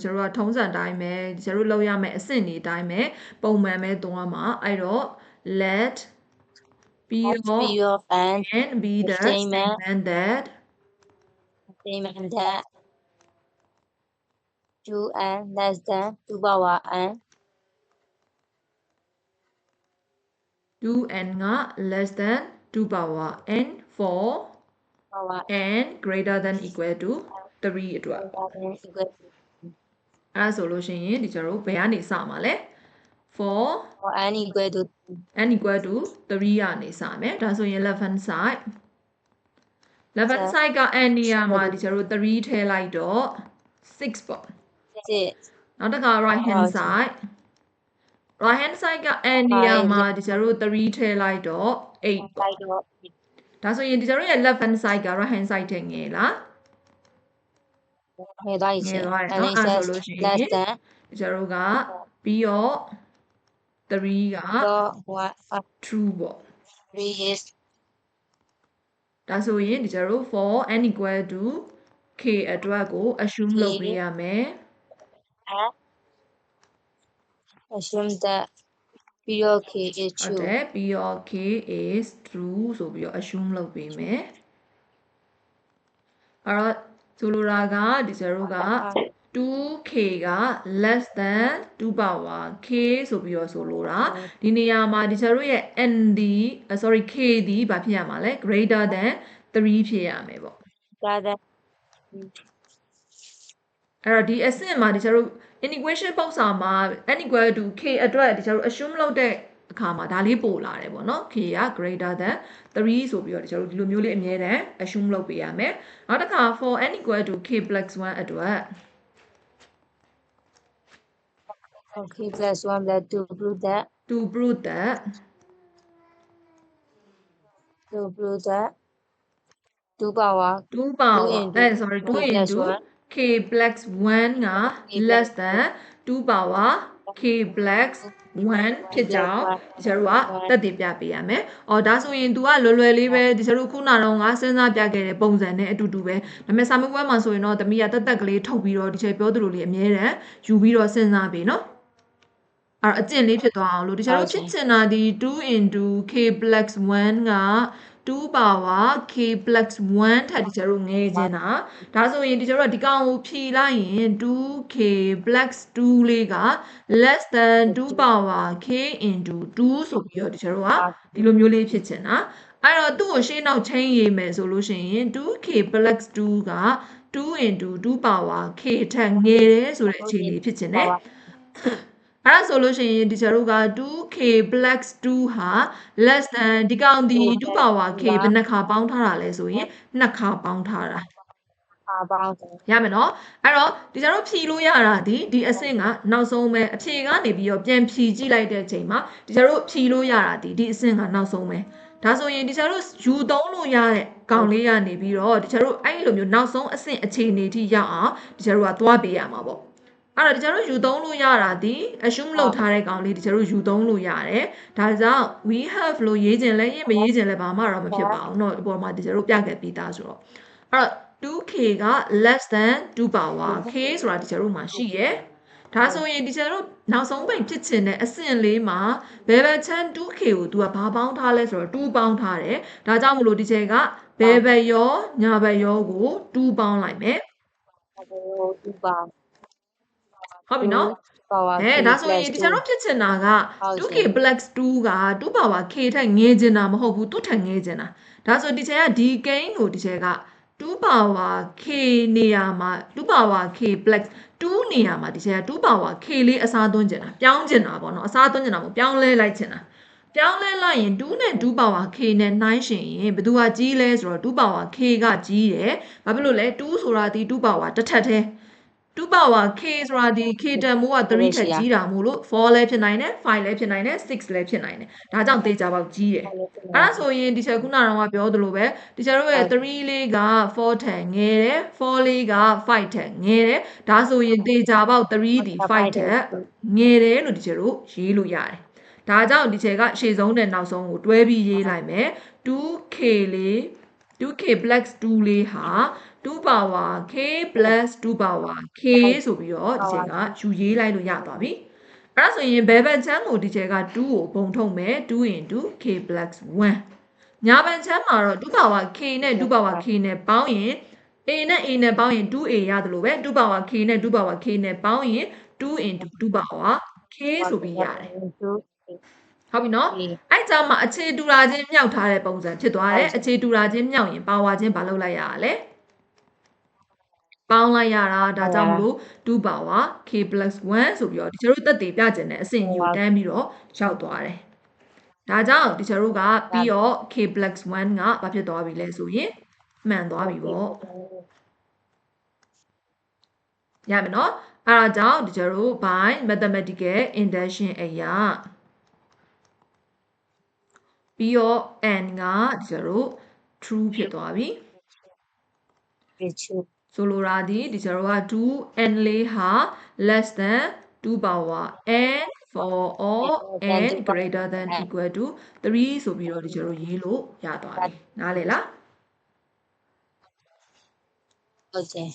ကျွန်တော်ကထုံးစံတိုင်းပဲကျွန်တော်လောက်ရမယ်အဆင့်တွေတိုင်းပဲပုံမှန်ပဲသွားမှာအဲ့တော့ let be of and be the statement that 2n less than 2 power n 2n က less than 2 power n for power n greater than equal to 3အတွက်အဲ့ဆိုလို့ရှိရင်ဒီကျွန်တော်ဘယ်ကနေစမှာလဲ for n equal to 3ကနေစမယ်ဒါဆိုရင် left hand side က n နေရာမှာဒီကျွန်တော်3ထည့်လိုက်တော့6ပေါ့နောက်တစ်ခါ right hand side က n နေရာမှာဒီကျွန်တော်3ထည့်လိုက်တော့8ပေါ့ဒါဆိုရင်ဒီကျွန်တော်ရဲ့ left hand side က right hand side ထက်ငယ်လားငယ်သွားပြီရှင် အဲ့ဆိုလို့ရှိရင်ဒီကျွန်တော်က b of 3က true ပေါ့ 3 is ဒါဆိုရင်ဒီကျွန်တော် for n equal to k အတွက်ကို assume လုပ်ပေးရမယ် assume that p of k is ဟုတ် true တယ် p of k is true ဆိုပြီးတော့ assume လုပ်ပေးမယ်အဲ့တော့ဆိုလိုတာကဒီကျွန်တော်က 2k က less than 2 power k ဆိုပြီးတော့ဆိုလိုတာဒီနေရာမှာဒီကျွန်တော်ရဲ့ n ဒီ sorry k ဒီဘာဖြစ်ရမှာလဲ greater than 3ဖြစ်ရမယ်ပေါ့ အဲ့တော့ဒီအဆင့်မှာဒီကျွန်တော် integration ပုံစံမှာ n equal to k အတွက်ဒီကျွန်တော် assume လုပ်တဲ့အခါမှာဒါလေးပို့လာတယ်ပေါ့နော် k က greater than 3ဆိုပြီးတော့ဒီကျွန်တော်ဒီလိုမျိုးလေးအမြဲတမ်း assume လုပ်ပေးရမယ်နောက်တစ်ခါ for n equal to k plus 1အတွက် okay plus 1 plus 2 prove that 2 power sorry 2 into k plus 1က less than 2 power k plus 1ဖြစ်ကြောင်းဒီကျွန်တော်ကတက်တည်ပြပေးရမယ်။အော်ဒါဆိုရင် तू ကလွယ်လွယ်လေးပဲဒီကျွန်တော်ခုနကတော့ငါစဉ်းစားပြခဲ့တဲ့ပုံစံနဲ့အတူတူပဲ။ဒါပေမဲ့စာမေးပွဲမှာဆိုရင်တော့တမီးကတက်ကလေးထုတ်ပြီးတော့ဒီချိန်ပြောသလိုလေးအမြဲတမ်းယူပြီးတော့စဉ်းစားပေးနော်။အဲ့အကျင့်လေးဖြစ်သွားအောင်လို့ဒီကျွန်တော်ဖြစ်ချင်တာဒီ2 into k plus 1က2 power k plus 1ထပ်ဒီကျတော့ငယ်ခြင်းတာဒါဆိုရင်ဒီကျတော့ဒီကောင်ကိုဖြည့်လိုက်ရင် 2k plus 2လေးက less than 2 power k into 2ဆိုပြီးတော့ဒီကျတော့ကဒီလိုမျိုးလေးဖြစ်ချင်တာအဲ့တော့သူ့ကိုရှင်းနောက်ချင်းရေးမယ်ဆိုလို့ရှိရင် 2k plus 2က2 into 2 power k ထက်ငယ်တယ်ဆိုတဲ့အခြေအနေဖြစ်ချင်တယ်အဲ့ဒါဆိုလို့ရှိရင်ဒီကျတို့က 2k plus 2ဟာ less than ဒီကောင်ဒီ2 power k ဘယ်နှခါပေါင်းထားတာလဲဆိုရင်2ခါပေါင်းထားတာရမယ်နော်အဲ့တော့ဒီကျတို့ဖြီလို့ရတာဒီအဆင့်ကနောက်ဆုံးပဲအဖြေကနေပြီးတော့ပြန်ဖြီကြည့်လိုက်တဲ့အချိန်မှာဒီကျတို့ဖြီလို့ရတာဒီအဆင့်ကနောက်ဆုံးပဲဒါဆိုရင်ဒီကျတို့ယူသုံးလို့ရတဲ့ကောင်လေးကနေပြီးတော့ဒီကျတို့အဲ့လိုမျိုးနောက်ဆုံးအဆင့်အခြေအနေထိရောက်အောင်ဒီကျတို့ကသွားပေးရမှာပေါ့အဲ့တော့ဒီကျတို့ယူသုံးလို့ရတာဒီ assume လုပ်ထားတဲ့ကောင်လေးဒီကျတို့ယူသုံးလို့ရတယ်ဒါကြောင့် we have လို့ရေးခြင်းလဲရေးမရေးခြင်းလဲဘာမှတော့မဖြစ်ပါဘူးเนาะအပေါ်မှာဒီကျတို့ပြခဲ့ပြီးသားဆိုတော့အဲ့တော့ 2k က less than 2 power k ဆိုတာဒီကျတို့မှာရှိရယ်ဒါဆိုရင်ဒီကျတို့နောက်ဆုံးပိတ်ဖြစ်ချင်တဲ့အဆင့်လေးမှာဘယ်ဘက်ချမ်း 2k ကို तू ကဘာပေါင်းထားလဲဆိုတော့2ပေါင်းထားတယ်ဒါကြောင့်မလို့ဒီကျကဘယ်ဘက်ရောညာဘက်ရောကို2ပေါင်းလိုက်မယ်2ပေါင်းဟုတ်ပြီနော်ဒါဆိုရင်ဒီကျွန်တော်ဖြစ်ချင်တာက 2k plus 2က2 power k ထက်ငယ်ချင်တာမဟုတ်ဘူးသူ့ထက်ငယ်ချင်တာဒါဆိုဒီချက်ကဒီကိန်းကိုဒီချက်က2 power k နေရာမှာ2 power k plus 2နေရာမှာဒီချက်က2 power k လေးအစားသွင်းချင်တာပြောင်းချင်တာပေါ့နော်အစားသွင်းချင်တာမဟုတ်ပြောင်းလဲလိုက်ချင်တာပြောင်းလဲလိုက်ရင်2နဲ့2 power k နဲ့နှိုင်းရှင်ရင်ဘယ်သူကကြီးလဲဆိုတော့2 power k ကကြီးတယ်ဘာဖြစ်လို့လဲ2ဆိုတာဒီ2 power တစ်ထပ်သေး2 power k ဆိုတာဒီ k တန်မိုးက3ထက်ကြီးတာမို့လို့4လည်းဖြစ်နိုင်တယ်5လည်းဖြစ်နိုင်တယ်6လည်းဖြစ်နိုင်တယ်ဒါကြောင့်သေချာပေါက်ကြီးတယ်အဲ့ဒါဆိုရင်ဒီချက်ခုနကတော့ပြောသလိုပဲဒီချက်တို့ရဲ့3လေးက4ထက်ငယ်တယ်4လေးက5ထက်ငယ်တယ်ဒါဆိုရင်သေချာပေါက်3ဒီ5ထက်ငယ်တယ်လို့ဒီချက်တို့ရေးလို့ရတယ်ဒါကြောင့်ဒီချက်ကရှေ့ဆုံးနဲ့နောက်ဆုံးကိုတွဲပြီးရေးလိုက်မယ် 2k လေး 2k plus 2လေးဟာ2 power k plus 2 power k ဆိုပြီးတော့ဒီချက်ကယူရေးလိုက်လို့ရသွားပြီအဲ့ဒါဆိုရင်ဘယ်ဘက်ချမ်းကိုဒီချက်က2ကိုပုံထုတ်မယ်2 into k plus 1ညာဘက်ချမ်းမှာတော့2 power k နဲ့2 power k နဲ့ပေါင်းရင် a နဲ့ a နဲ့ပေါင်းရင် 2a ရတယ်လို့ပဲ2 power k နဲ့2 power k နဲ့ပေါင်းရင်2 into 2 power k ဆိုပြီးရတယ်ဟုတ်ပြီနော်အဲ့ကြောင့်မှအခြေတူတာချင်းမြောက်ထားတဲ့ပုံစံဖြစ်သွားတယ်အခြေတူတာချင်းမြောက်ရင်ပါဝါချင်းဘာလုပ်လိုက်ရလဲပေါင်းလိုက်ရတာဒါကြောင့်မလို့2 power k plus 1ဆိုပြီးတော့ဒီကျတို့တက်တည်ပြကျင်တဲ့အဆင့်ကြီးကိုတန်းပြီးတော့ရောက်သွားတယ်ဒါကြောင့်ဒီကျတို့ကပြီးတော့ k plus 1ကဘာဖြစ်သွားပြီလဲဆိုရင်မှန်သွားပြီပေါ့ရမယ်နော်အဲ့ဒါကြောင့်ဒီကျတို့ by mathematical induction အရာပြီးတော့ n ကဒီကျတို့ true ဖြစ်သွားပြီဆိုလိုတာဒီကျတို့က 2n လေးဟာ less than 2 power n for all n greater than equal to 3ဆိုပြီးတော့ဒီကျတို့ရေးလို့ရသွားပြီနားလည်လားဟုတ်တယ်